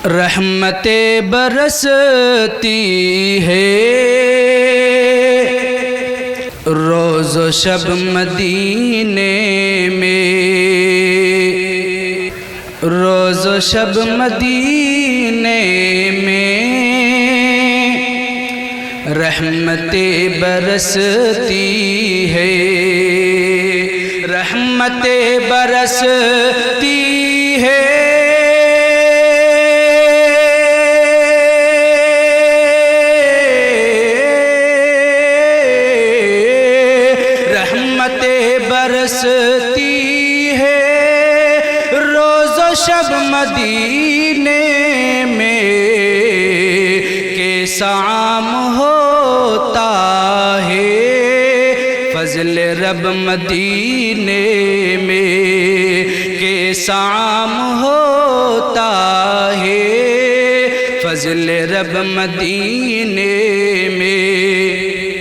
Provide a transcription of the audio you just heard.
رحمتیں برستی ہے روز و شب مدینے میں، روز و شب مدینے میں رحمتیں برستی ہے، رحمتیں برستی ہے، برستی ہے روز و شب مدینے میں، کیسا عام ہوتا ہے فضل رب مدینے میں، کیسا عام ہوتا ہے فضل رب مدینے